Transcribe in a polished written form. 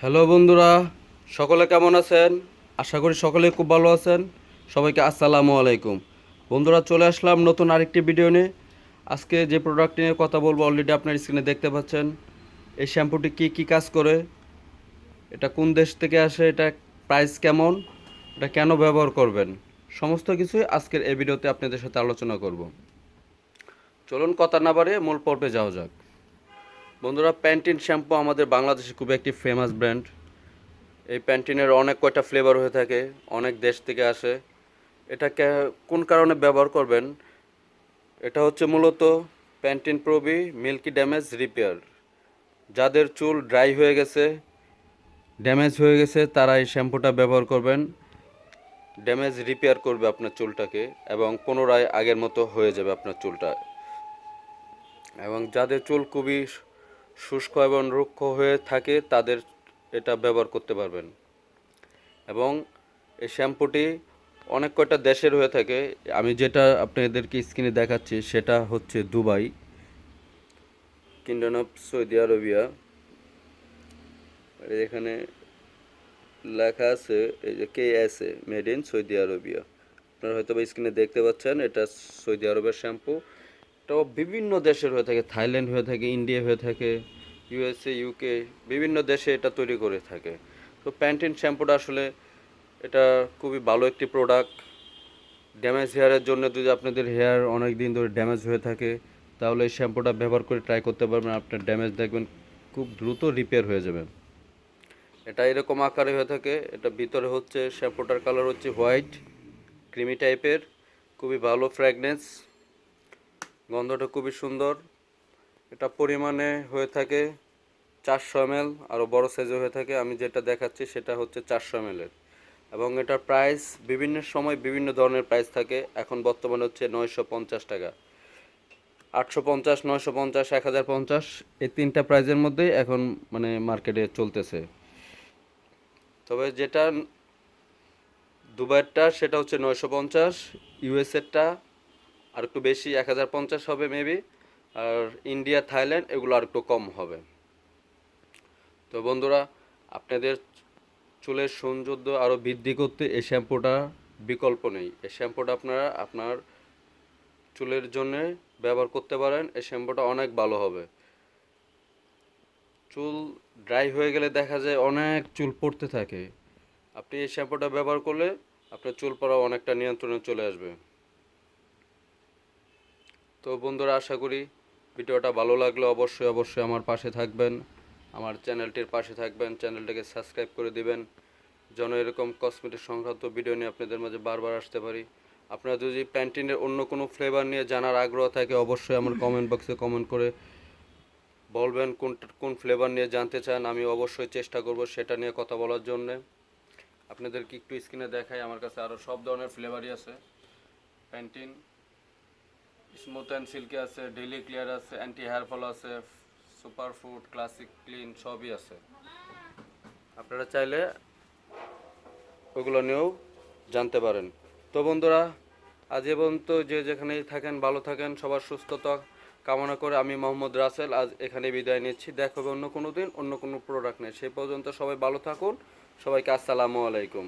Hello বন্ধুরা, সকলে কেমন আছেন? আশা করি সকলে খুব ভালো আছেন। সবাইকে আসসালামু আলাইকুম। বন্ধুরা, চলে আসলাম নতুন আরেকটি ভিডিও নিয়ে। আজকে যে প্রোডাক্ট নিয়ে কথা বলবো অলরেডি আপনার স্ক্রিনে দেখতে পাচ্ছেন। এই শ্যাম্পুটি কি কাজ করে, এটা কোন দেশ থেকে আসে, এটা প্রাইস কেমন, এটা কেন ব্যবহার করবেন, সমস্ত কিছুই আজকের এই ভিডিওতে আপনাদের সাথে আলোচনা করব। চলুন কথা না বাড়িয়ে মূল পর্বে যাওয়া যাক। বন্ধুরা, প্যান্টিন শ্যাম্পু আমাদের বাংলাদেশে খুব একটি ফেমাস ব্র্যান্ড। এই প্যান্টিনের অনেক কয়টা ফ্লেভার হয়ে থাকে, অনেক দেশ থেকে আসে। এটাকে কোন কারণে ব্যবহার করবেন? এটা হচ্ছে মূলত প্যান্টিন প্রবি মিল্কি ড্যামেজ রিপেয়ার। যাদের চুল ড্রাই হয়ে গেছে, ড্যামেজ হয়ে গেছে, তারা এই শ্যাম্পুটা ব্যবহার করবেন। ড্যামেজ রিপেয়ার করবে আপনার চুলটাকে এবং পুনরায় আগের মতো হয়ে যাবে আপনার চুলটা। এবং যাদের চুল খুবই শুষ্ক এবং রুক্ষ হয়ে থাকে, তাদের এটা ব্যবহার করতে পারবেন। এবং এই শ্যাম্পুটি অনেক কয়টা দেশের হয়ে থাকে। আমি যেটা আপনাদেরকে স্ক্রিনে দেখাচ্ছি সেটা হচ্ছে Dubai, kingdom of Saudi Arabia. এখানে লেখা আছে এই যে KSA, made in Saudi Arabia. আপনারা হয়তো বা স্ক্রিনে দেখতে পাচ্ছেন, এটা সৌদি আরবের শ্যাম্পু। এটাও বিভিন্ন দেশের হয়ে থাকে, থাইল্যান্ড হয়ে থাকে, ইন্ডিয়া হয়ে থাকে, USA, UK, বিভিন্ন দেশে এটা তৈরি করে থাকে। তো প্যান্টিন শ্যাম্পুটা আসলে এটা খুবই ভালো একটি প্রোডাক্ট। ড্যামেজ হেয়ারের জন্য যদি আপনাদের হেয়ার অনেক দিন ধরে ড্যামেজ হয়ে থাকে, তাহলে এই শ্যাম্পুটা ব্যবহার করে ট্রাই করতে পারবেন। আপনার ড্যামেজ দেখবেন খুব দ্রুত রিপেয়ার হয়ে যাবে। এটা এরকম আকারে হয়ে থাকে। এটা ভিতরে হচ্ছে শ্যাম্পুটার কালার হচ্ছে হোয়াইট, ক্রিমি টাইপের, খুবই ভালো ফ্র্যাগনেন্স, গন্ধটা খুবই সুন্দর। এটা পরিমাণে হয়ে থাকে 400 ml, আরও বড় সাইজে হয়ে থাকে। আমি যেটা দেখাচ্ছি সেটা হচ্ছে 400 ml এবং এটার প্রাইস বিভিন্ন সময় বিভিন্ন ধরনের প্রাইস থাকে। এখন বর্তমানে হচ্ছে 950 টাকা, 850, 950, 1050, এই তিনটা প্রাইজের মধ্যেই এখন মানে মার্কেটে চলতেছে। তবে যেটা দুবাইয়েরটা সেটা হচ্ছে 950, ইউএসএরটা আর একটু বেশি 1050 হবে মেবি, আর ইন্ডিয়া, থাইল্যান্ড এগুলো আর একটু কম হবে। তো বন্ধুরা, আপনাদের চুলের সৌন্দর্য আরও বৃদ্ধি করতে এই শ্যাম্পুটা বিকল্প নেই। এই শ্যাম্পুটা আপনারা আপনার চুলের জন্য ব্যবহার করতে পারেন। এই শ্যাম্পুটা অনেক ভালো হবে। চুল ড্রাই হয়ে গেলে দেখা যায় অনেক চুল পড়তে থাকে, আপনি এই শ্যাম্পুটা ব্যবহার করলে আপনার চুল পড়া অনেকটা নিয়ন্ত্রণে চলে আসবে। তো বন্ধুরা, আশা করি ভিডিওটা ভালো লাগলে অবশ্যই অবশ্যই আমার পাশে থাকবেন, আমার চ্যানেলটির পাশে থাকবেন, চ্যানেলটাকে সাবস্ক্রাইব করে দিবেন, যেন এরকম কসমেটিক সংক্রান্ত ভিডিও নিয়ে আপনাদের মাঝে বারবার আসতে পারি। আপনারা যদি প্যান্টিনের অন্য কোনো ফ্লেভার নিয়ে জানার আগ্রহ থাকে, অবশ্যই আমার কমেন্ট বক্সে কমেন্ট করে বলবেন কোন ফ্লেভার নিয়ে জানতে চান। আমি অবশ্যই চেষ্টা করব সেটা নিয়ে কথা বলার জন্যে। আপনাদেরকে একটু স্ক্রিনে দেখাই, আমার কাছে আরও সব ধরনের ফ্লেভারই আছে। প্যান্টিন স্মুথ অ্যান্ড সিল্কি আছে, ডেইলি ক্লিয়ার আছে, অ্যান্টি হেয়ার ফল আছে, সুপার ফুড, ক্লাসিক ক্লিন, সবই আছে। আপনারা চাইলে ওগুলো নিয়েও জানতে পারেন। তো বন্ধুরা, আজ এ পর্যন্ত, যে যেখানেই থাকেন ভালো থাকেন, সবার সুস্থতা কামনা করে আমি মোহাম্মদ রাসেল আজ এখানে বিদায় নিচ্ছি। দেখা হবে অন্য কোনো দিন অন্য কোনো প্রোডাক্ট নিয়ে। সেই পর্যন্ত সবাই ভালো থাকুন। সবাইকে আসসালামু আলাইকুম।